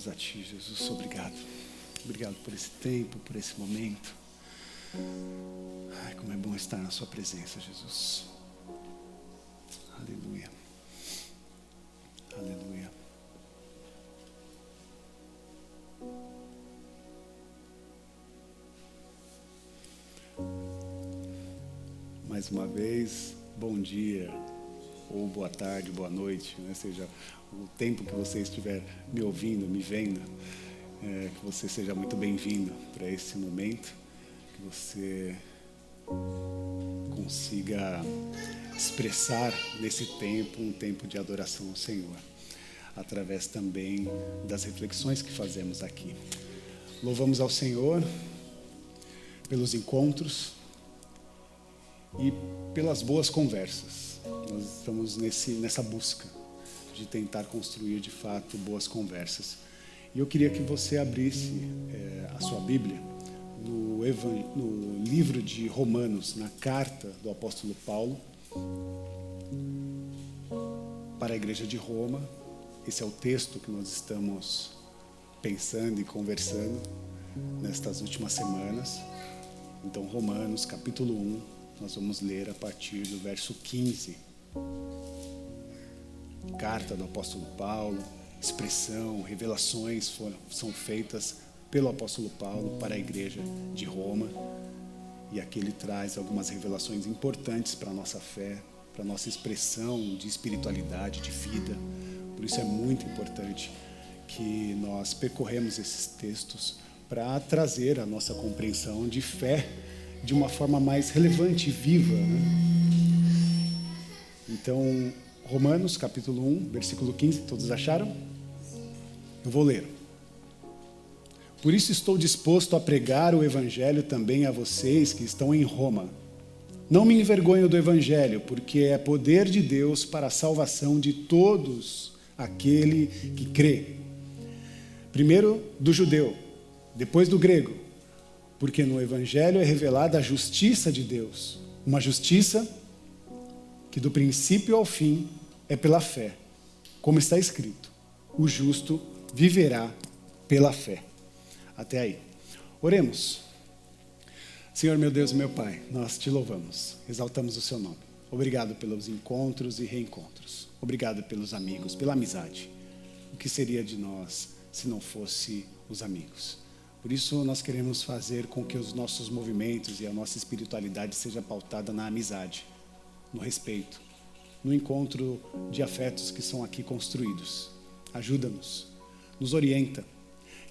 a Ti, Jesus. Obrigado. Obrigado por esse tempo, por esse momento. Ai, como é bom estar na Sua presença, Jesus. Aleluia. Aleluia. Mais uma vez, bom dia, ou boa tarde, boa noite, né? Seja o tempo que você estiver me ouvindo, me vendo, que você seja muito bem-vindo para esse momento, que você consiga expressar nesse tempo um tempo de adoração ao Senhor, através também das reflexões que fazemos aqui. Louvamos ao Senhor pelos encontros e pelas boas conversas. Nós estamos nessa busca de tentar construir de fato boas conversas. E eu queria que você abrisse a sua Bíblia no livro de Romanos, na carta do apóstolo Paulo para a igreja de Roma. Esse é o texto que nós estamos pensando e conversando nestas últimas semanas. Então, Romanos, capítulo 1, nós vamos ler a partir do verso 15. Carta do apóstolo Paulo, expressão, revelações são feitas pelo apóstolo Paulo para a igreja de Roma. E aqui ele traz algumas revelações importantes para a nossa fé, para a nossa expressão de espiritualidade, de vida. Por isso é muito importante que nós percorremos esses textos para trazer a nossa compreensão de fé de uma forma mais relevante e viva, né? Então, Romanos, capítulo 1, versículo 15, todos acharam? Eu vou ler. Por isso estou disposto a pregar o evangelho também a vocês que estão em Roma. Não me envergonho do evangelho, porque é poder de Deus para a salvação de todos aquele que crê. Primeiro do judeu, depois do grego. Porque no evangelho é revelada a justiça de Deus. Uma justiça que do princípio ao fim é pela fé. Como está escrito, o justo viverá pela fé. Até aí. Oremos. Senhor, meu Deus e meu Pai, nós te louvamos, exaltamos o seu nome. Obrigado pelos encontros e reencontros. Obrigado pelos amigos, pela amizade. O que seria de nós se não fosse os amigos? Por isso nós queremos fazer com que os nossos movimentos e a nossa espiritualidade seja pautada na amizade, no respeito, no encontro de afetos que são aqui construídos. Ajuda-nos, nos orienta,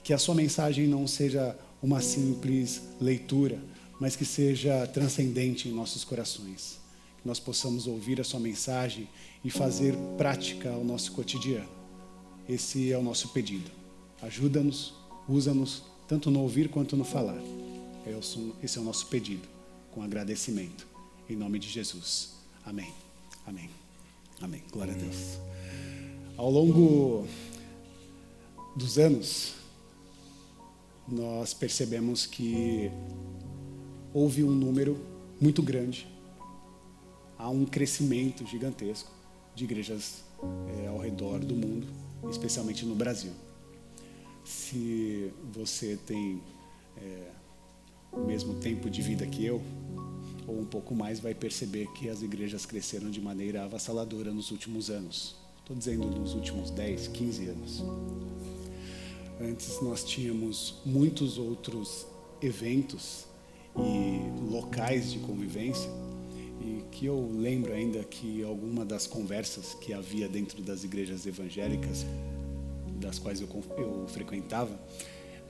que a sua mensagem não seja uma simples leitura, mas que seja transcendente em nossos corações. Que nós possamos ouvir a sua mensagem e fazer prática ao nosso cotidiano. Esse é o nosso pedido. Ajuda-nos, usa-nos, tanto no ouvir quanto no falar. Esse é o nosso pedido, com agradecimento. Em nome de Jesus. Amém. Amém. Amém. Glória a Deus. Ao longo dos anos, nós percebemos que houve um número muito grande, há um crescimento gigantesco de igrejas ao redor do mundo, especialmente no Brasil. Se você tem o mesmo tempo de vida que eu, ou um pouco mais, vai perceber que as igrejas cresceram de maneira avassaladora nos últimos anos. Estou dizendo nos últimos 10, 15 anos. Antes nós tínhamos muitos outros eventos e locais de convivência, e que eu lembro ainda que alguma das conversas que havia dentro das igrejas evangélicas, das quais eu frequentava,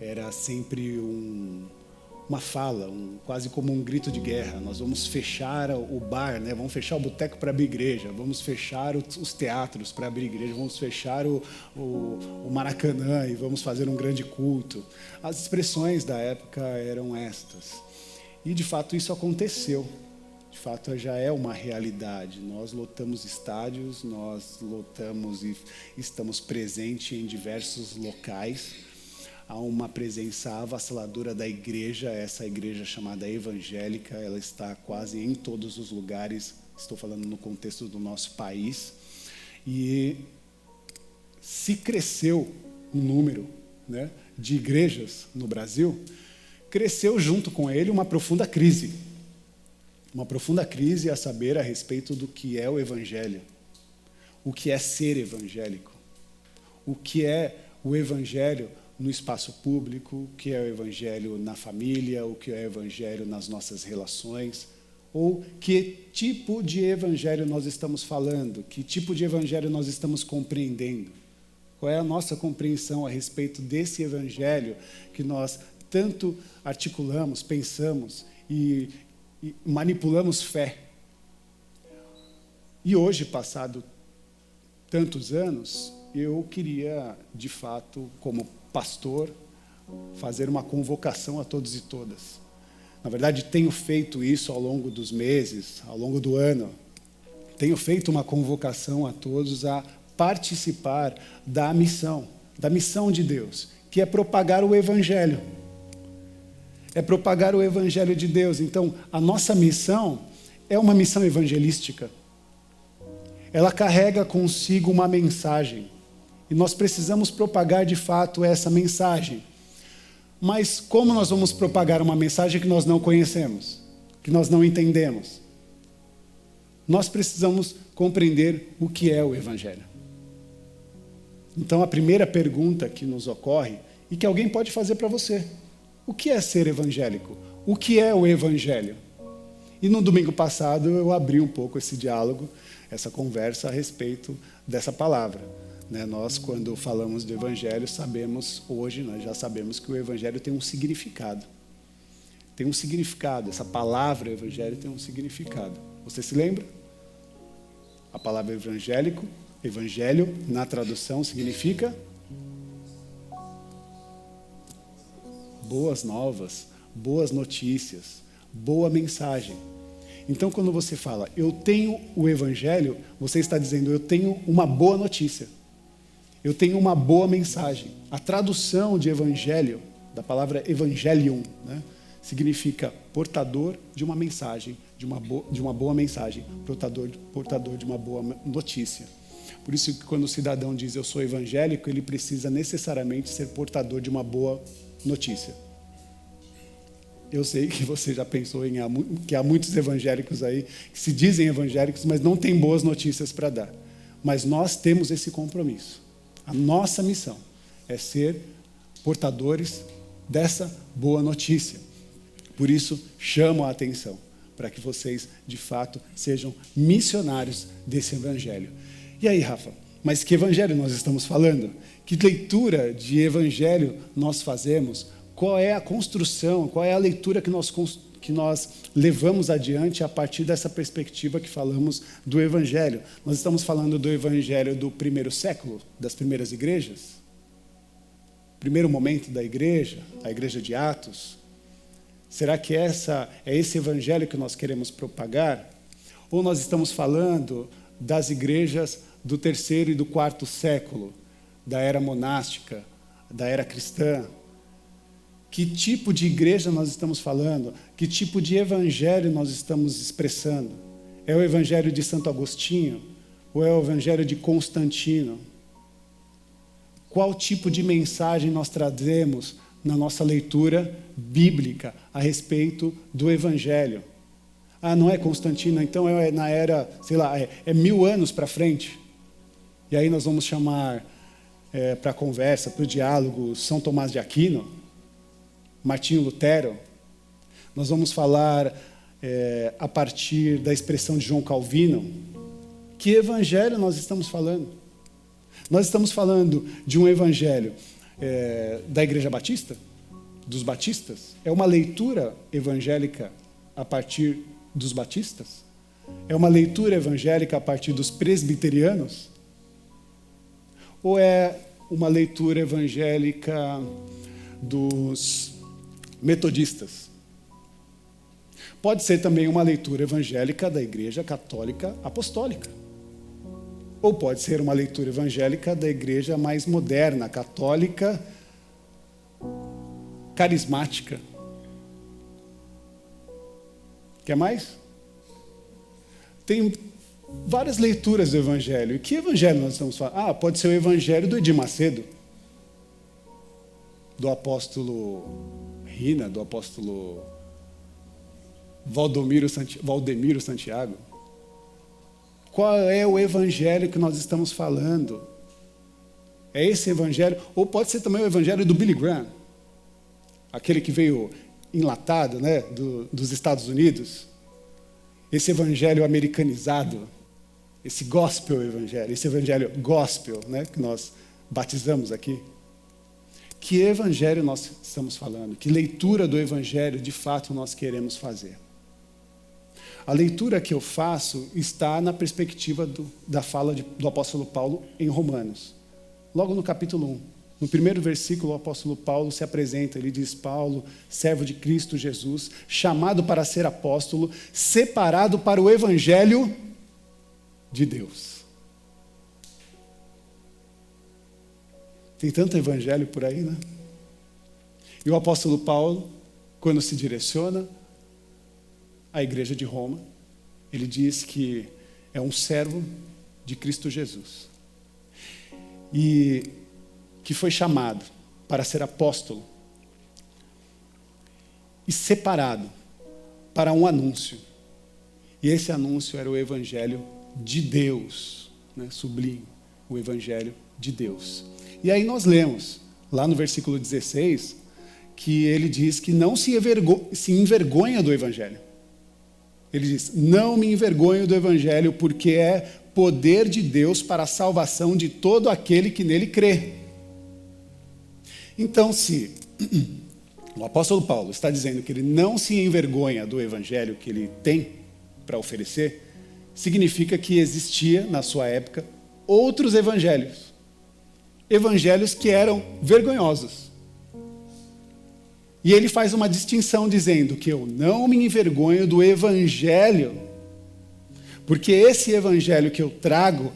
era sempre uma fala, quase como um grito de guerra. Nós vamos fechar o bar, né? Vamos fechar o boteco para abrir igreja, vamos fechar os teatros para abrir igreja, vamos fechar o Maracanã e vamos fazer um grande culto. As expressões da época eram estas. E de fato isso aconteceu. De fato já é uma realidade. Nós lotamos estádios, nós lotamos e estamos presentes em diversos locais. Há uma presença avassaladora da igreja, essa igreja chamada evangélica, ela está quase em todos os lugares, estou falando no contexto do nosso país. E se cresceu um número, né, de igrejas no Brasil, cresceu junto com ele uma profunda crise. Uma profunda crise a saber a respeito do que é o Evangelho. O que é ser evangélico. O que é o Evangelho no espaço público, o que é o Evangelho na família, o que é o Evangelho nas nossas relações, ou que tipo de Evangelho nós estamos falando, que tipo de Evangelho nós estamos compreendendo. Qual é a nossa compreensão a respeito desse Evangelho que nós tanto articulamos, pensamos e manipulamos fé. E hoje, passado tantos anos, eu queria, de fato, como pastor, fazer uma convocação a todos e todas. Na verdade, tenho feito isso ao longo dos meses, ao longo do ano. Tenho feito uma convocação a todos a participar da missão de Deus, que é propagar o Evangelho. É propagar o Evangelho de Deus. Então, a nossa missão é uma missão evangelística. Ela carrega consigo uma mensagem. E nós precisamos propagar de fato essa mensagem. Mas como nós vamos propagar uma mensagem que nós não conhecemos, que nós não entendemos? Nós precisamos compreender o que é o Evangelho. Então a primeira pergunta que nos ocorre, e que alguém pode fazer para você: o que é ser evangélico? O que é o Evangelho? E no domingo passado eu abri um pouco esse diálogo, essa conversa a respeito dessa palavra. Nós, quando falamos do Evangelho, sabemos, hoje nós já sabemos que o Evangelho tem um significado. Tem um significado, essa palavra Evangelho tem um significado. Você se lembra? A palavra evangélico, Evangelho, na tradução, significa boas novas, boas notícias, boa mensagem. Então, quando você fala, eu tenho o Evangelho, você está dizendo, eu tenho uma boa notícia. Eu tenho uma boa mensagem. A tradução de Evangelho, da palavra Evangelium, significa portador de uma mensagem, de uma boa mensagem, portador de uma boa notícia. Por isso que quando o cidadão diz, eu sou evangélico, ele precisa necessariamente ser portador de uma boa notícia. Eu sei que você já pensou que há muitos evangélicos aí que se dizem evangélicos, mas não têm boas notícias para dar. Mas nós temos esse compromisso. A nossa missão é ser portadores dessa boa notícia. Por isso, chamo a atenção para que vocês, de fato, sejam missionários desse evangelho. E aí, Rafa, mas que evangelho nós estamos falando? Que leitura de evangelho nós fazemos? Qual é a construção, qual é a leitura que nós levamos adiante a partir dessa perspectiva que falamos do Evangelho? Nós estamos falando do Evangelho do primeiro século, das primeiras igrejas? Primeiro momento da igreja, a igreja de Atos? Será que é esse Evangelho que nós queremos propagar? Ou nós estamos falando das igrejas do terceiro e do quarto século, da era monástica, da era cristã? Que tipo de igreja nós estamos falando? Que tipo de evangelho nós estamos expressando? É o evangelho de Santo Agostinho? Ou é o evangelho de Constantino? Qual tipo de mensagem nós trazemos na nossa leitura bíblica a respeito do evangelho? Ah, não é Constantino, então é na era, sei lá, é 1000 anos para frente. E aí nós vamos chamar para a conversa, para o diálogo, São Tomás de Aquino, Martinho Lutero. Nós vamos falar a partir da expressão de João Calvino. Que evangelho nós estamos falando? Nós estamos falando de um evangelho da Igreja Batista, dos batistas? É uma leitura evangélica a partir dos batistas? É uma leitura evangélica a partir dos presbiterianos? Ou é uma leitura evangélica dos metodistas? Pode ser também uma leitura evangélica da Igreja Católica Apostólica. Ou pode ser uma leitura evangélica da igreja mais moderna, católica, carismática. Quer mais? Tem várias leituras do evangelho. E que evangelho nós estamos falando? Pode ser o evangelho do Edir Macedo. do apóstolo Rina, do apóstolo Valdemiro Santiago? Qual é o evangelho que nós estamos falando? É esse evangelho, ou pode ser também o evangelho do Billy Graham, aquele que veio enlatado, né, dos Estados Unidos. Esse evangelho americanizado, esse gospel evangelho, esse evangelho gospel, né, que nós batizamos aqui. Que evangelho nós estamos falando? Que leitura do evangelho de fato nós queremos fazer? A leitura que eu faço está na perspectiva da fala do apóstolo Paulo em Romanos. Logo no capítulo 1. No primeiro versículo, o apóstolo Paulo se apresenta. Ele diz: Paulo, servo de Cristo Jesus, chamado para ser apóstolo, separado para o evangelho de Deus. Tem tanto evangelho por aí, né? E o apóstolo Paulo, quando se direciona à igreja de Roma, ele diz que é um servo de Cristo Jesus. E que foi chamado para ser apóstolo e separado para um anúncio. E esse anúncio era o evangelho de Deus, né? Sublime, o evangelho de Deus. E aí nós lemos, lá no versículo 16, que ele diz que não se envergonha do evangelho. Ele diz: não me envergonho do evangelho, porque é poder de Deus para a salvação de todo aquele que nele crê. Então, se o apóstolo Paulo está dizendo que ele não se envergonha do evangelho que ele tem para oferecer, significa que existia, na sua época, outros evangelhos. Evangelhos que eram vergonhosos. E ele faz uma distinção dizendo que eu não me envergonho do evangelho, porque esse evangelho que eu trago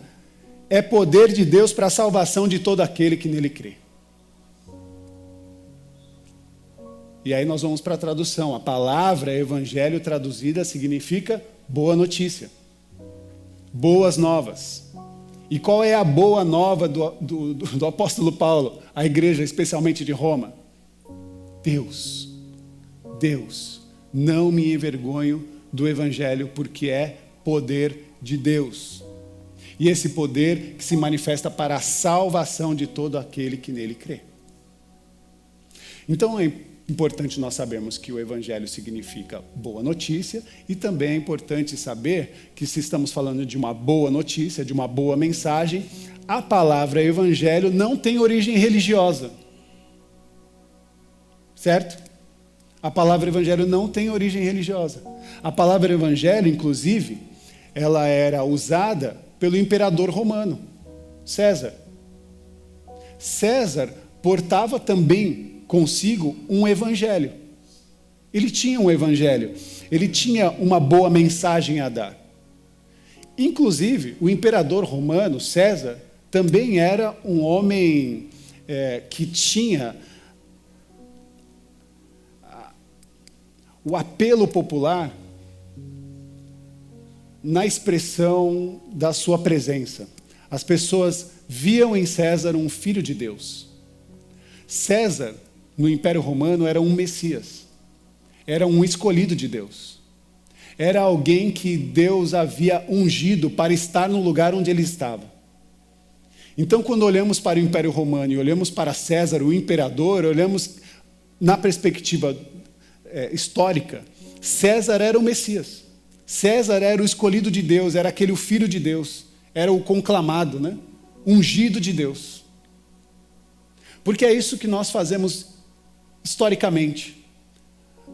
é poder de Deus para a salvação de todo aquele que nele crê. E aí nós vamos para a tradução. A palavra evangelho traduzida significa boa notícia, boas novas. E qual é a boa nova do apóstolo Paulo, à igreja, especialmente de Roma? Deus, não me envergonho do evangelho, porque é poder de Deus. E esse poder que se manifesta para a salvação de todo aquele que nele crê. Então é importante nós sabermos que o evangelho significa boa notícia, e também é importante saber que, se estamos falando de uma boa notícia, de uma boa mensagem, a palavra evangelho não tem origem religiosa. Certo? A palavra evangelho não tem origem religiosa. A palavra evangelho, inclusive, ela era usada pelo imperador romano, César. César portava também consigo um evangelho. Ele tinha um evangelho. Ele tinha uma boa mensagem a dar. Inclusive, o imperador romano, César, também era um homem que tinha o apelo popular na expressão da sua presença. As pessoas viam em César um filho de Deus. César, no Império Romano, era um Messias. Era um escolhido de Deus. Era alguém que Deus havia ungido para estar no lugar onde ele estava. Então, quando olhamos para o Império Romano e olhamos para César, o imperador, olhamos na perspectiva histórica, César era o Messias. César era o escolhido de Deus, era aquele filho de Deus, era o conclamado, né? Ungido de Deus. Porque é isso que nós fazemos historicamente.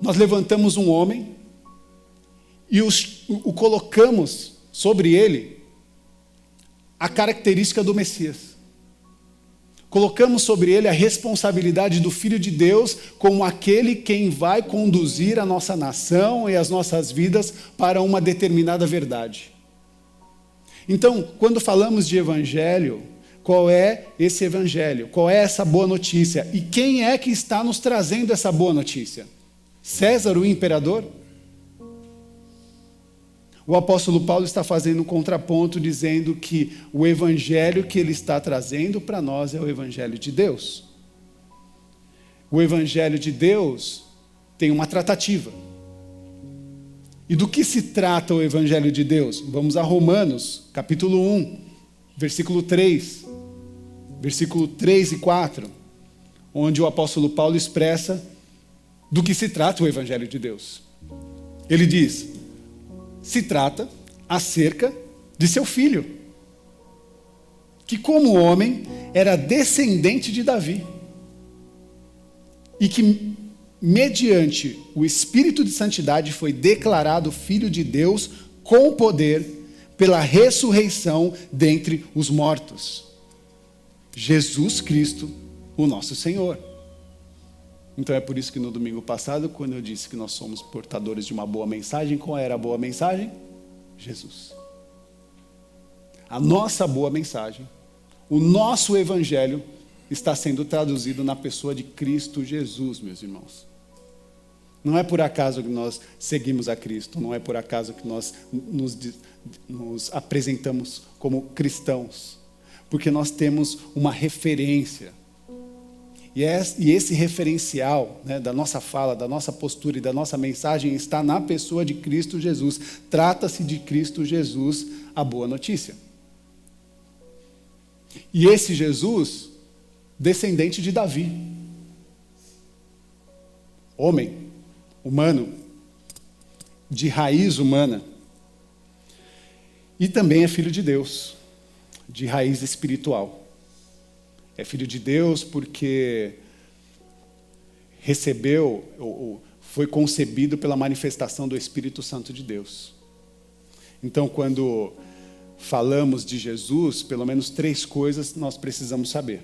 Nós levantamos um homem e o colocamos sobre ele a característica do Messias. Colocamos sobre ele a responsabilidade do Filho de Deus como aquele quem vai conduzir a nossa nação e as nossas vidas para uma determinada verdade. Então, quando falamos de evangelho, qual é esse evangelho? Qual é essa boa notícia? E quem é que está nos trazendo essa boa notícia? César, o imperador? O apóstolo Paulo está fazendo um contraponto, dizendo que o evangelho que ele está trazendo para nós é o evangelho de Deus. o Evangelho de Deus tem uma tratativa. E do que se trata o Evangelho de Deus? Vamos a Romanos, capítulo 1, versículo 3. Versículo 3 e 4, onde o apóstolo Paulo expressa do que se trata o Evangelho de Deus. Ele diz: se trata acerca de seu filho, que como homem era descendente de Davi, e que mediante o Espírito de Santidade foi declarado Filho de Deus com poder pela ressurreição dentre os mortos. Jesus Cristo, o nosso Senhor. Então é por isso que no domingo passado, quando eu disse que nós somos portadores de uma boa mensagem, qual era a boa mensagem? Jesus. A nossa boa mensagem, o nosso evangelho está sendo traduzido na pessoa de Cristo Jesus, meus irmãos. Não é por acaso que nós seguimos a Cristo, não é por acaso que nós nos apresentamos como cristãos, porque nós temos uma referência. E esse referencial, né, da nossa fala, da nossa postura e da nossa mensagem está na pessoa de Cristo Jesus. Trata-se de Cristo Jesus, a boa notícia. E esse Jesus, descendente de Davi, homem, humano, de raiz humana, e também é filho de Deus, de raiz espiritual. É filho de Deus porque recebeu, ou foi concebido pela manifestação do Espírito Santo de Deus. Então, quando falamos de Jesus, pelo menos 3 coisas nós precisamos saber.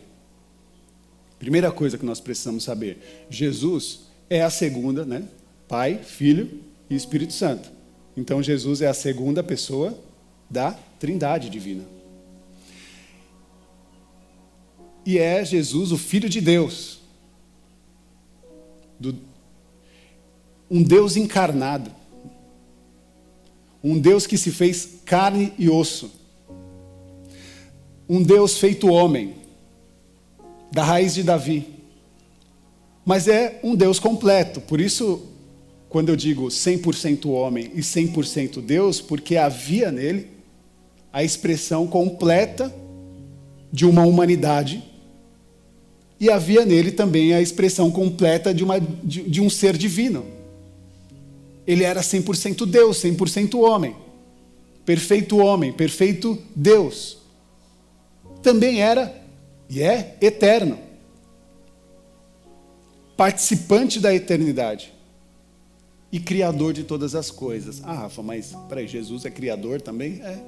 Primeira coisa que nós precisamos saber: Jesus é a segunda, né? Pai, Filho e Espírito Santo. Então, Jesus é a segunda pessoa da Trindade divina. E é Jesus, o Filho de Deus. Um Deus encarnado. Um Deus que se fez carne e osso. Um Deus feito homem, da raiz de Davi. Mas é um Deus completo. Por isso, quando eu digo 100% homem e 100% Deus, porque havia nele a expressão completa de uma humanidade, e havia nele também a expressão completa de um ser divino. Ele era 100% Deus, 100% homem, perfeito Deus. Também era, e é, eterno, participante da eternidade e criador de todas as coisas. Ah, Rafa, mas peraí, Jesus é criador também? É.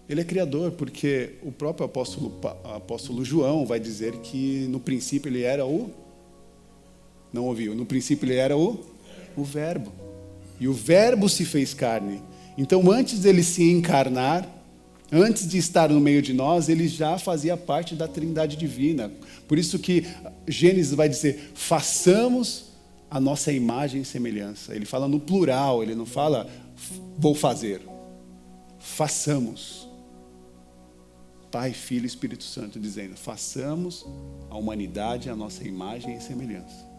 Ele é criador porque o próprio apóstolo João vai dizer que no princípio ele era não ouviu, no princípio ele era o Verbo. E o Verbo se fez carne. Então, antes dele se encarnar, antes de estar no meio de nós, ele já fazia parte da Trindade divina. Por isso que Gênesis vai dizer: façamos a nossa imagem e semelhança. Ele fala no plural, ele não fala vou fazer. Façamos. Pai, Filho e Espírito Santo dizendo: façamos a humanidade a nossa imagem e semelhança.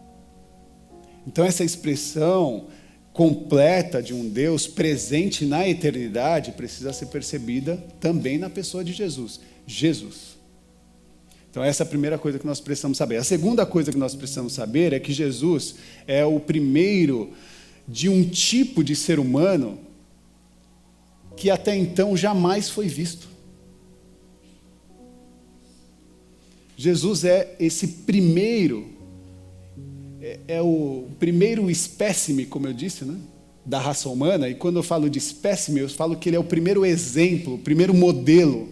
Então essa expressão completa de um Deus presente na eternidade precisa ser percebida também na pessoa de Jesus. Jesus. Então essa é a primeira coisa que nós precisamos saber. A segunda coisa que nós precisamos saber é que Jesus é o primeiro de um tipo de ser humano que até então jamais foi visto. Jesus é esse primeiro, é o primeiro espécime, como eu disse, né, da raça humana. E quando eu falo de espécime, eu falo que ele é o primeiro exemplo, o primeiro modelo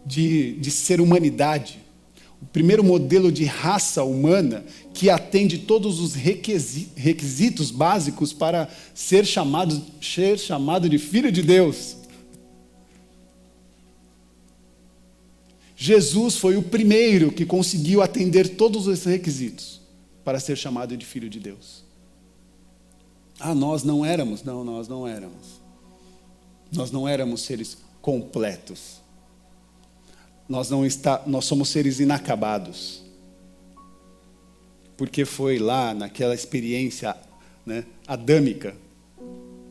de ser humanidade, o primeiro modelo de raça humana que atende todos os requisitos básicos para ser chamado de filho de Deus. Jesus foi o primeiro que conseguiu atender todos os requisitos para ser chamado de filho de Deus. Ah, nós não éramos? Não, nós não éramos. Nós não éramos seres completos. Nós somos seres inacabados. porque foi lá naquela experiência, né, adâmica,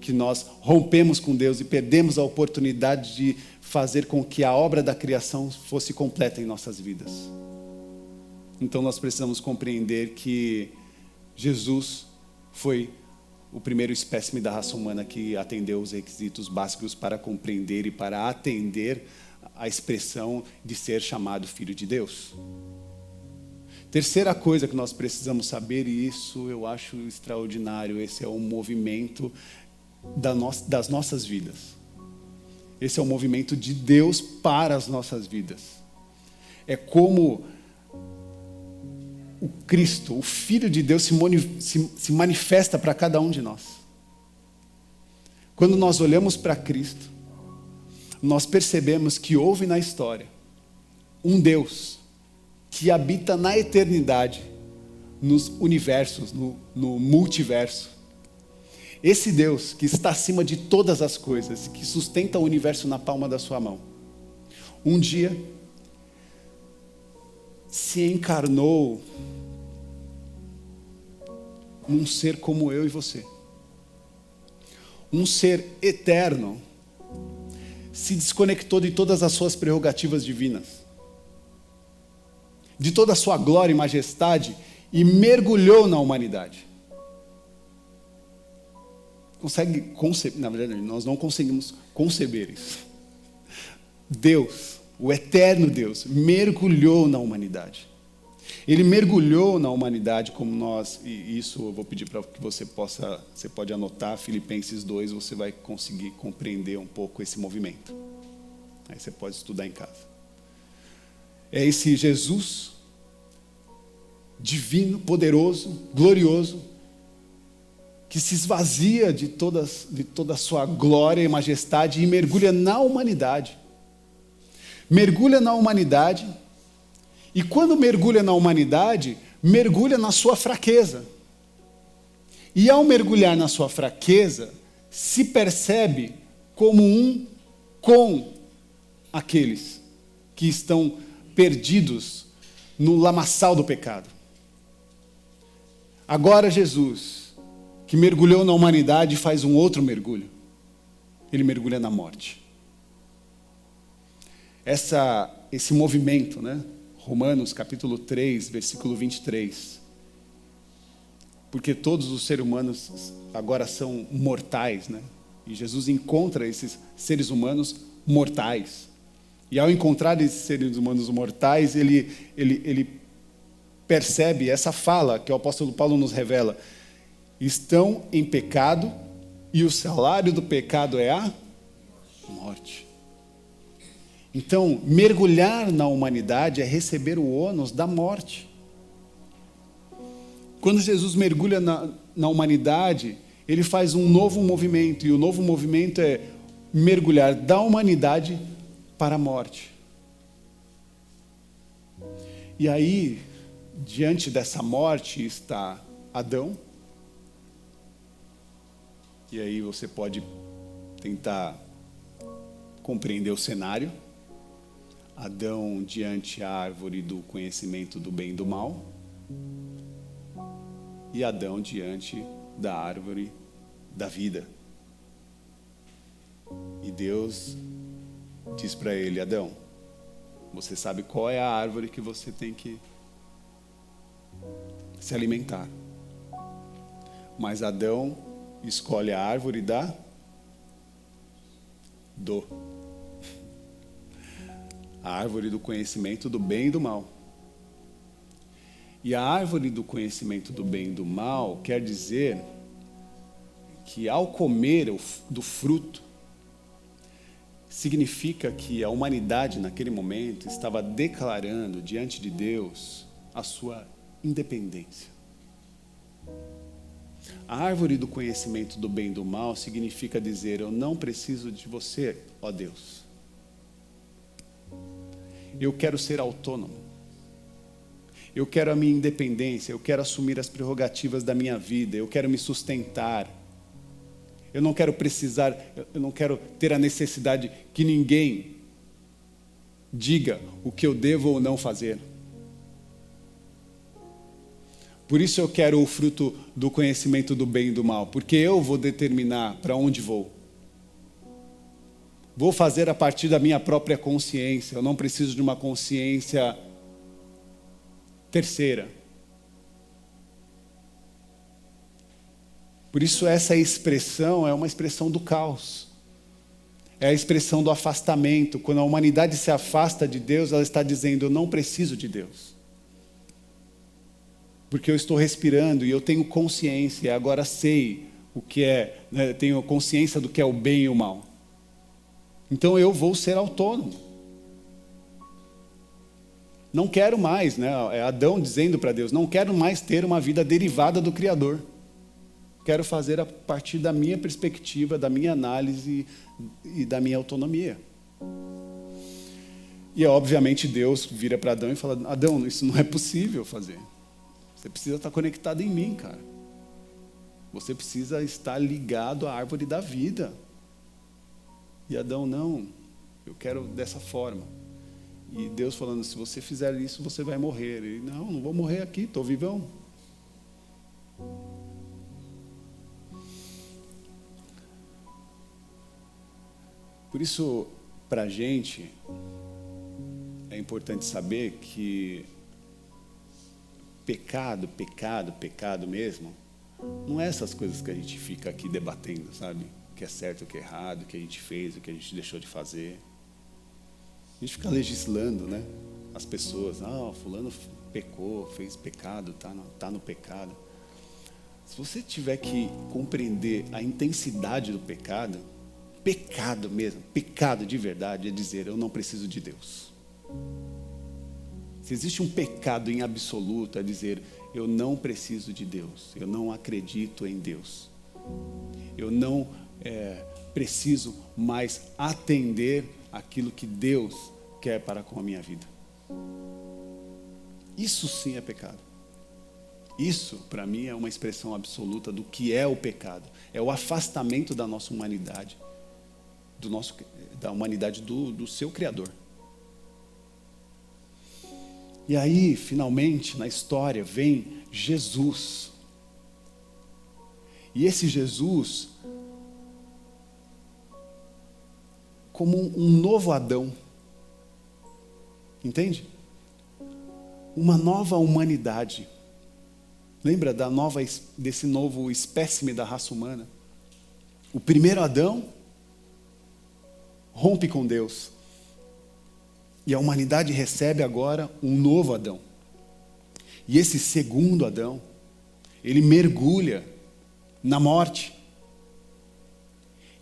que nós rompemos com Deus e perdemos a oportunidade de fazer com que a obra da criação fosse completa em nossas vidas. Então nós precisamos compreender que Jesus foi o primeiro espécime da raça humana que atendeu os requisitos básicos para compreender e para atender a expressão de ser chamado Filho de Deus. Terceira coisa que nós precisamos saber, e isso eu acho extraordinário, esse é um movimento das nossas vidas. Esse é o movimento de Deus para as nossas vidas. É como o Cristo, o Filho de Deus, se manifesta para cada um de nós. Quando nós olhamos para Cristo, nós percebemos que houve na história um Deus que habita na eternidade, nos universos, no multiverso. Esse Deus que está acima de todas as coisas, que sustenta o universo na palma da sua mão, um dia se encarnou num ser como eu e você. Um ser eterno se desconectou de todas as suas prerrogativas divinas, de toda a sua glória e majestade, e mergulhou na humanidade. Consegue conceber? Na verdade, nós não conseguimos conceber isso. Deus, o eterno Deus, mergulhou na humanidade. Ele mergulhou na humanidade como nós, e isso eu vou pedir para que você pode anotar, Filipenses 2, você vai conseguir compreender um pouco esse movimento. Aí você pode estudar em casa. É esse Jesus divino, poderoso, glorioso, que se esvazia de toda a sua glória e majestade e mergulha na humanidade. Mergulha na humanidade, e quando mergulha na humanidade, mergulha na sua fraqueza. E ao mergulhar na sua fraqueza, se percebe como um com aqueles que estão perdidos no lamaçal do pecado. Agora Jesus, que mergulhou na humanidade, faz um outro mergulho. Ele mergulha na morte. Esse movimento, né? Romanos capítulo 3, versículo 23. Porque todos os seres humanos agora são mortais, né? E Jesus encontra esses seres humanos mortais. E ao encontrar esses seres humanos mortais, ele percebe essa fala que o apóstolo Paulo nos revela. Estão em pecado e o salário do pecado é a morte. Então, mergulhar na humanidade é receber o ônus da morte. Quando Jesus mergulha na humanidade, ele faz um novo movimento, e o novo movimento é mergulhar da humanidade para a morte. E aí, diante dessa morte está Adão. E aí você pode tentar compreender o cenário. Adão diante a árvore do conhecimento do bem e do mal. E Adão diante da árvore da vida. E Deus diz para ele: Adão, você sabe qual é a árvore que você tem que se alimentar. Mas Adão escolhe a árvore da a árvore do conhecimento do bem e do mal. E a árvore do conhecimento do bem e do mal quer dizer que ao comer do fruto, significa que a humanidade naquele momento estava declarando diante de Deus a sua independência. A árvore do conhecimento do bem e do mal significa dizer: eu não preciso de você, ó Deus. Eu quero ser autônomo. Eu quero a minha independência, eu quero assumir as prerrogativas da minha vida, eu quero me sustentar. Eu não quero precisar, eu não quero ter a necessidade que ninguém diga o que eu devo ou não fazer. Por isso eu quero o fruto do conhecimento do bem e do mal, porque eu vou determinar para onde vou. Vou fazer a partir da minha própria consciência, eu não preciso de uma consciência terceira. Por isso essa expressão é uma expressão do caos. É a expressão do afastamento. Quando a humanidade se afasta de Deus, ela está dizendo, eu não preciso de Deus. Porque eu estou respirando e eu tenho consciência, agora sei o que é, né, tenho consciência do que é o bem e o mal. Então eu vou ser autônomo. Não quero mais, né? É Adão dizendo para Deus, não quero mais ter uma vida derivada do Criador. Quero fazer a partir da minha perspectiva, da minha análise e da minha autonomia. E obviamente Deus vira para Adão e fala, Adão, isso não é possível fazer. Você precisa estar conectado em mim, cara. Você precisa estar ligado à árvore da vida. E Adão, não, eu quero dessa forma. E Deus falando, se você fizer isso, você vai morrer. Ele, não vou morrer aqui, estou vivão. Por isso, para a gente, é importante saber que pecado mesmo, não é essas coisas que a gente fica aqui debatendo, sabe? O que é certo, o que é errado, o que a gente fez, o que a gente deixou de fazer. A gente fica legislando, né? As pessoas, fulano pecou, fez pecado, tá no pecado. Se você tiver que compreender a intensidade do pecado mesmo, pecado de verdade, é dizer, eu não preciso de Deus. Se existe um pecado em absoluto, é dizer, eu não preciso de Deus, eu não acredito em Deus. Eu não preciso mais atender aquilo que Deus quer para com a minha vida. Isso sim é pecado. Isso, para mim, é uma expressão absoluta do que é o pecado. É o afastamento da nossa humanidade, da humanidade do seu Criador. E aí, finalmente, na história, vem Jesus. E esse Jesus, como um novo Adão, entende? Uma nova humanidade. Lembra desse novo espécime da raça humana? O primeiro Adão rompe com Deus. E a humanidade recebe agora um novo Adão. E esse segundo Adão, ele mergulha na morte.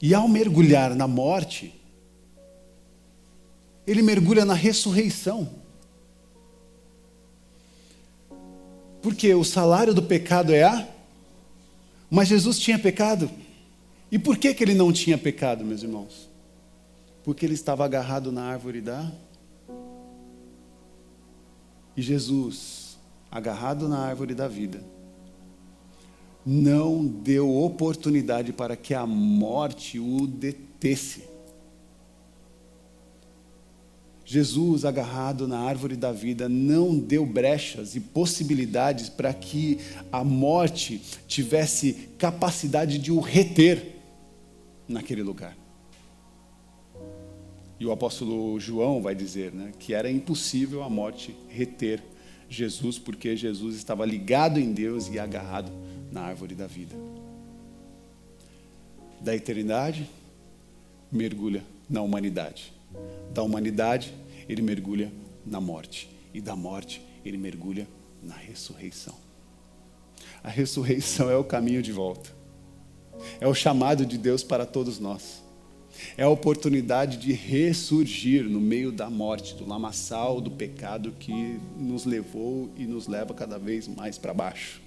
E ao mergulhar na morte, ele mergulha na ressurreição. Porque o salário do pecado é Mas Jesus tinha pecado. E por que ele não tinha pecado, meus irmãos? Porque ele estava agarrado na árvore E Jesus, agarrado na árvore da vida, não deu oportunidade para que a morte o detesse. Jesus, agarrado na árvore da vida, não deu brechas e possibilidades para que a morte tivesse capacidade de o reter naquele lugar. E o apóstolo João vai dizer, que era impossível a morte reter Jesus, porque Jesus estava ligado em Deus e agarrado na árvore da vida. Da eternidade, mergulha na humanidade. Da humanidade, ele mergulha na morte. E da morte, ele mergulha na ressurreição. A ressurreição é o caminho de volta. É o chamado de Deus para todos nós. É a oportunidade de ressurgir no meio da morte, do lamaçal, do pecado que nos levou e nos leva cada vez mais para baixo.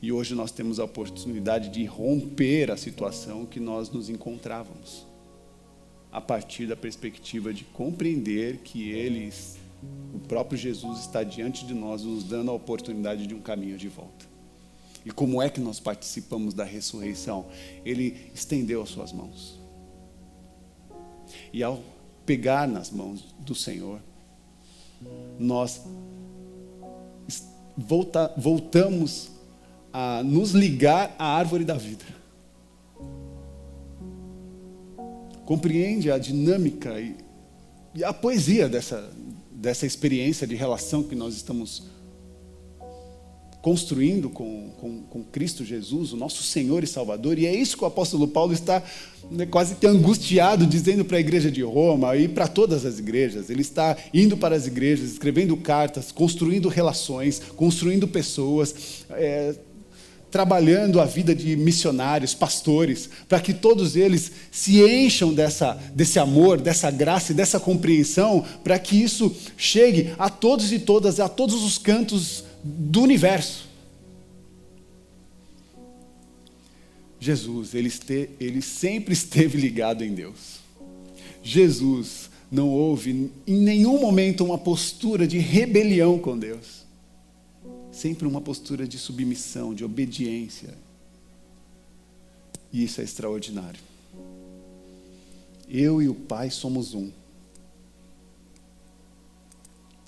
E hoje nós temos a oportunidade de romper a situação que nós nos encontrávamos, a partir da perspectiva de compreender que o próprio Jesus está diante de nós, nos dando a oportunidade de um caminho de volta. E como é que nós participamos da ressurreição? Ele estendeu as suas mãos. E ao pegar nas mãos do Senhor, nós voltamos a nos ligar à árvore da vida. Compreende a dinâmica e a poesia dessa experiência de relação que nós estamos construindo com Cristo Jesus, o nosso Senhor e Salvador. E é isso que o apóstolo Paulo está quase que angustiado, dizendo para a igreja de Roma e para todas as igrejas. Ele está indo para as igrejas, escrevendo cartas, construindo relações, construindo pessoas, trabalhando a vida de missionários, pastores, para que todos eles se encham desse amor, dessa graça e dessa compreensão, para que isso chegue a todos e todas, a todos os cantos do universo. Jesus, ele sempre esteve ligado em Deus. Jesus não houve em nenhum momento uma postura de rebelião com Deus. Sempre uma postura de submissão, de obediência. E isso é extraordinário. Eu e o Pai somos um.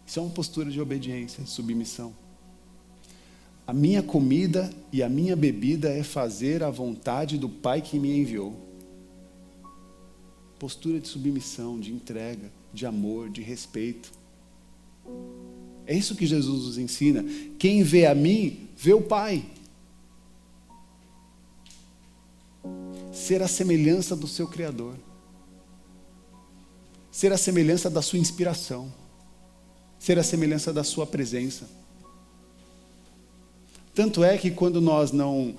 Isso é uma postura de obediência, de submissão. A minha comida e a minha bebida é fazer a vontade do Pai que me enviou. Postura de submissão, de entrega, de amor, de respeito. É isso que Jesus nos ensina. Quem vê a mim, vê o Pai. Ser a semelhança do seu Criador. Ser a semelhança da sua inspiração. Ser a semelhança da sua presença. Tanto é que quando nós não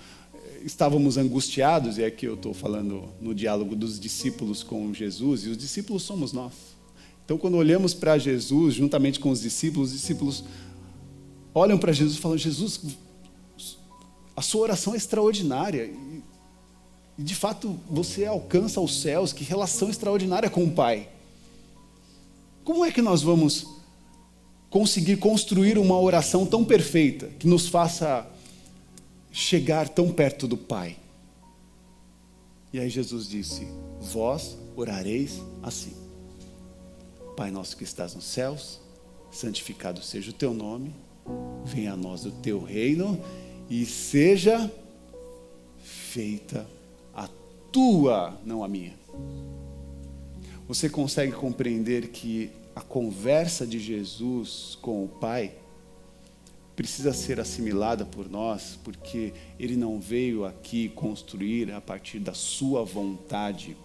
estávamos angustiados, e aqui eu estou falando no diálogo dos discípulos com Jesus, e os discípulos somos nós. Então, quando olhamos para Jesus, juntamente com os discípulos olham para Jesus e falam: Jesus, a sua oração é extraordinária. E de fato, você alcança os céus. Que relação extraordinária com o Pai. Como é que nós vamos conseguir construir uma oração tão perfeita, que nos faça chegar tão perto do Pai? E aí Jesus disse: vós orareis assim: Pai nosso que estás nos céus, santificado seja o teu nome, venha a nós o teu reino e seja feita a tua, não a minha. Você consegue compreender que a conversa de Jesus com o Pai precisa ser assimilada por nós, porque Ele não veio aqui construir a partir da sua vontade.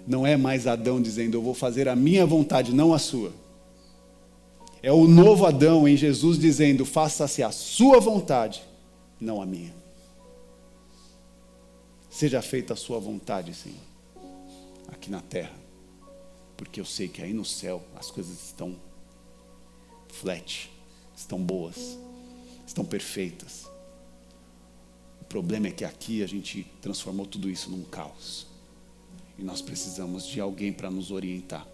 Não é mais Adão dizendo: eu vou fazer a minha vontade, não a sua. É o novo Adão em Jesus dizendo: faça-se a sua vontade, não a minha. Seja feita a sua vontade, Senhor, aqui na terra. Porque eu sei que aí no céu as coisas estão flat, estão boas, estão perfeitas. O problema é que aqui a gente transformou tudo isso num caos. E nós precisamos de alguém para nos orientar.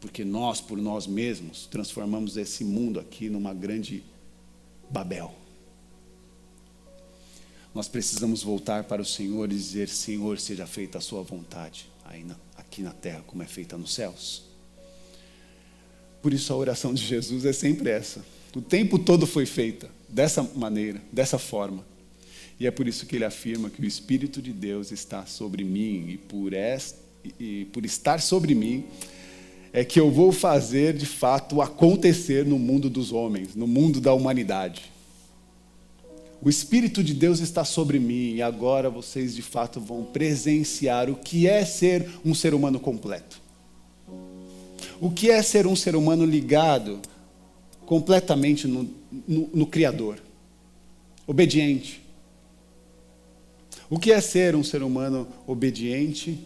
Porque nós, por nós mesmos, transformamos esse mundo aqui numa grande Babel. Nós precisamos voltar para o Senhor e dizer: Senhor, seja feita a sua vontade, aqui na terra como é feita nos céus. Por isso a oração de Jesus é sempre essa. O tempo todo foi feita dessa maneira, dessa forma. E é por isso que ele afirma que o Espírito de Deus está sobre mim, e por estar sobre mim, é que eu vou fazer de fato acontecer no mundo dos homens, no mundo da humanidade. O Espírito de Deus está sobre mim, e agora vocês de fato vão presenciar o que é ser um ser humano completo. O que é ser um ser humano ligado completamente no Criador, obediente. O que é ser um ser humano obediente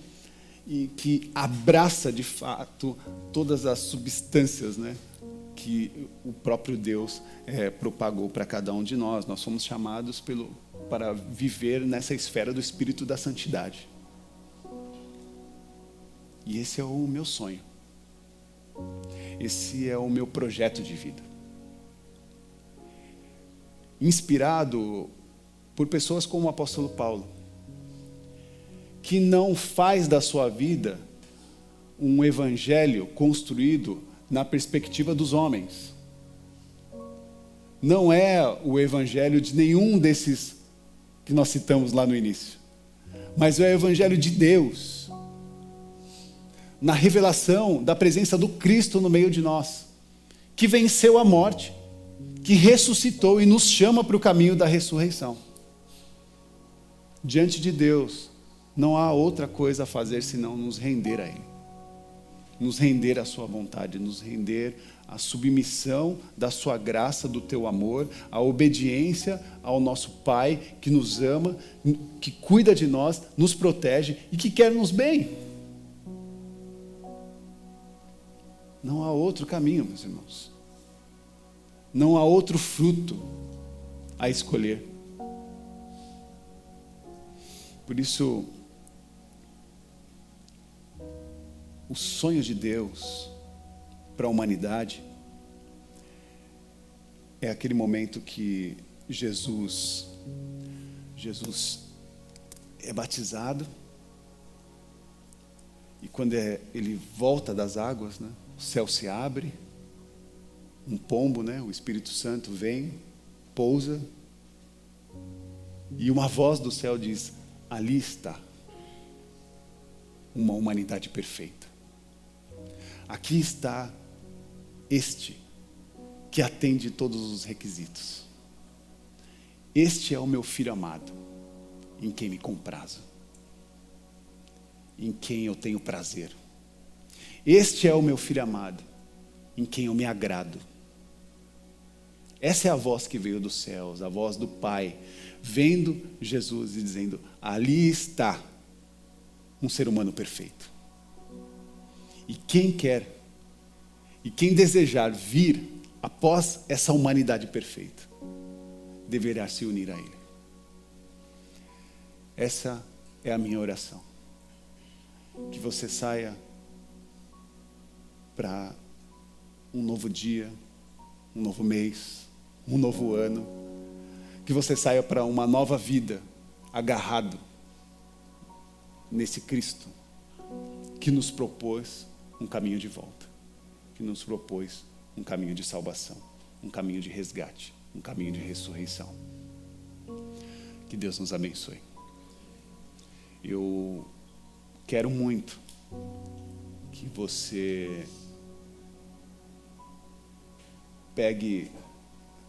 e que abraça de fato todas as substâncias, né, que o próprio Deus propagou para cada um de nós. Nós somos chamados para viver nessa esfera do Espírito da Santidade. E esse é o meu sonho. Esse é o meu projeto de vida. Inspirado por pessoas como o apóstolo Paulo, que não faz da sua vida um evangelho construído na perspectiva dos homens, não é o evangelho de nenhum desses que nós citamos lá no início, mas é o evangelho de Deus, na revelação da presença do Cristo no meio de nós, que venceu a morte, que ressuscitou e nos chama para o caminho da ressurreição. Diante de Deus, não há outra coisa a fazer senão nos render a Ele, nos render à sua vontade, nos render à submissão da sua graça, do teu amor, à obediência ao nosso Pai que nos ama, que cuida de nós, nos protege e que quer nos bem. Não há outro caminho, meus irmãos. Não há outro fruto a escolher. Por isso, o sonho de Deus para a humanidade é aquele momento que Jesus é batizado, e quando ele volta das águas, né, o céu se abre, um pombo, né, o Espírito Santo vem, pousa, e uma voz do céu diz: ali está uma humanidade perfeita. Aqui está este que atende todos os requisitos. Este é o meu filho amado, em quem me comprazo, em quem eu tenho prazer. Este é o meu filho amado, em quem eu me agrado. Essa é a voz que veio dos céus, a voz do Pai, vendo Jesus e dizendo: ali está um ser humano perfeito. E quem quer, e quem desejar vir após essa humanidade perfeita, deverá se unir a Ele. Essa é a minha oração. Que você saia para um novo dia, um novo mês, um novo ano. Que você saia para uma nova vida, agarrado nesse Cristo que nos propôs um caminho de volta, que nos propôs um caminho de salvação, um caminho de resgate, um caminho de ressurreição. Que Deus nos abençoe. Eu quero muito que você pegue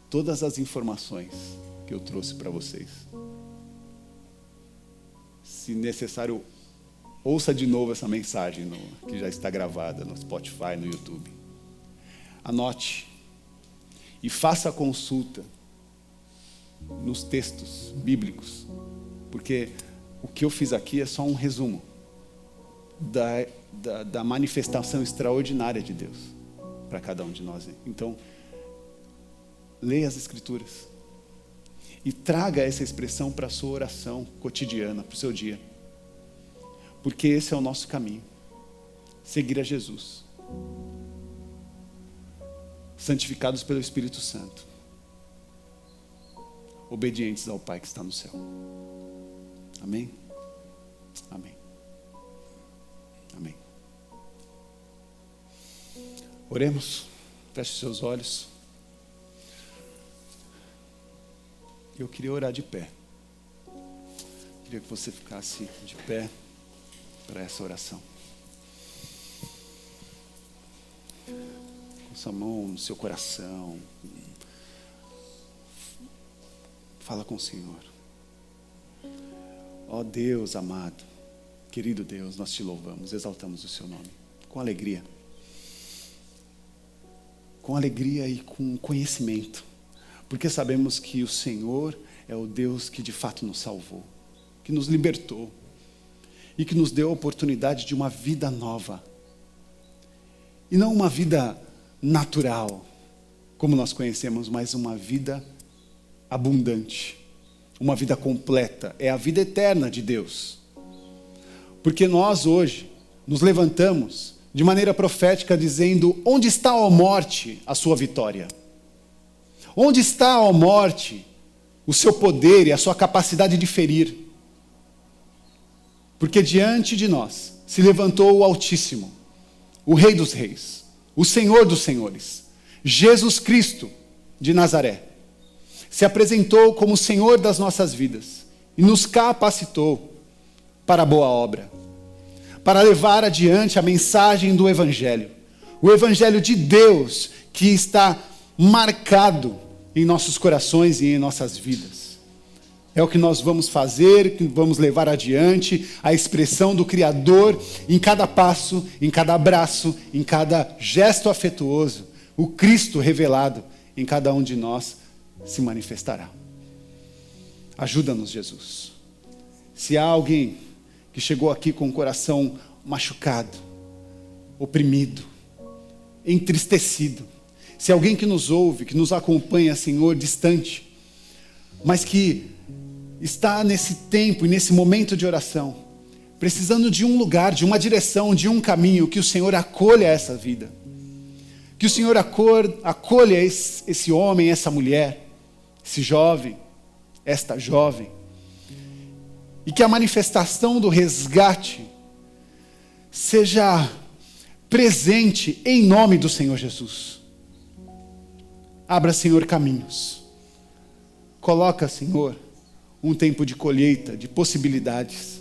todas as informações que eu trouxe para vocês. Se necessário, ouça de novo essa mensagem que já está gravada no Spotify, no YouTube. Anote e faça a consulta nos textos bíblicos, porque o que eu fiz aqui é só um resumo da manifestação extraordinária de Deus para cada um de nós. Então, leia as Escrituras e traga essa expressão para a sua oração cotidiana, para o seu dia. Porque esse é o nosso caminho. Seguir a Jesus. Santificados pelo Espírito Santo. Obedientes ao Pai que está no céu. Amém? Amém. Amém. Oremos. Feche seus olhos. Eu queria orar de pé. Queria que você ficasse de pé para essa oração. Com sua mão no seu coração. Fala com o Senhor. Ó Deus amado, querido Deus, nós te louvamos, exaltamos o seu nome. Com alegria. Com alegria e com conhecimento. Porque sabemos que o Senhor é o Deus que de fato nos salvou, que nos libertou e que nos deu a oportunidade de uma vida nova. E não uma vida natural, como nós conhecemos, mas uma vida abundante, uma vida completa. É a vida eterna de Deus. Porque nós hoje nos levantamos de maneira profética dizendo: onde está, ó morte, a sua vitória? Onde está, ó morte, o seu poder e a sua capacidade de ferir? Porque diante de nós se levantou o Altíssimo, o Rei dos Reis, o Senhor dos Senhores, Jesus Cristo de Nazaré, se apresentou como Senhor das nossas vidas e nos capacitou para a boa obra, para levar adiante a mensagem do Evangelho. O Evangelho de Deus que está marcado em nossos corações e em nossas vidas. É o que nós vamos fazer, que vamos levar adiante, a expressão do Criador em cada passo, em cada abraço, em cada gesto afetuoso. O Cristo revelado em cada um de nós se manifestará. Ajuda-nos, Jesus. Se há alguém que chegou aqui com o coração machucado, oprimido, entristecido, se há alguém que nos ouve, que nos acompanha, Senhor, distante, mas que está nesse tempo e nesse momento de oração, precisando de um lugar, de uma direção, de um caminho, que o Senhor acolha essa vida. Que o Senhor acolha esse homem, essa mulher, esse jovem, esta jovem. E que a manifestação do resgate seja presente em nome do Senhor Jesus. Abra, Senhor, caminhos. Coloca, Senhor, um tempo de colheita, de possibilidades.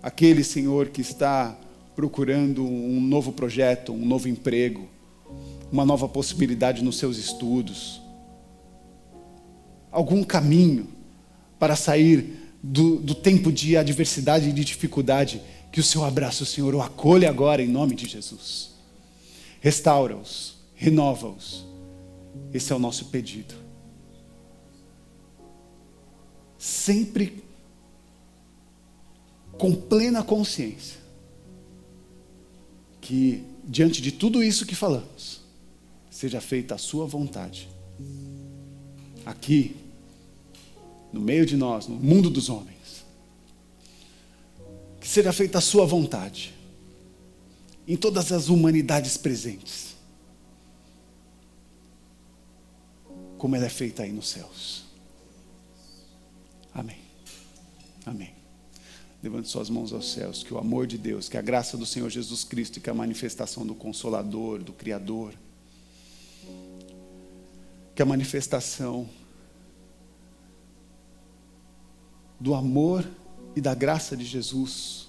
Aquele, Senhor, que está procurando um novo projeto, um novo emprego, uma nova possibilidade nos seus estudos, algum caminho para sair do tempo de adversidade e de dificuldade, que o seu abraço, Senhor, o acolha agora em nome de Jesus. Restaura-os, renova-os. Esse é o nosso pedido. Sempre com plena consciência que, diante de tudo isso que falamos, seja feita a sua vontade. Aqui, no meio de nós, no mundo dos homens. Que seja feita a sua vontade. Em todas as humanidades presentes. Como ela é feita aí nos céus. Amém. Amém. Levante suas mãos aos céus, que o amor de Deus, que a graça do Senhor Jesus Cristo e que a manifestação do Consolador, do Criador, que a manifestação do amor e da graça de Jesus,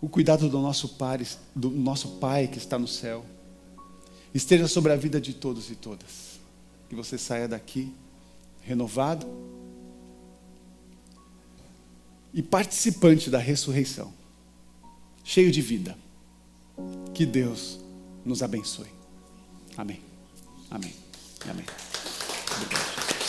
o cuidado do nosso Pai que está no céu, esteja sobre a vida de todos e todas. Que você saia daqui renovado e participante da ressurreição, cheio de vida. Que Deus nos abençoe. Amém. Amém. Amém. Obrigado.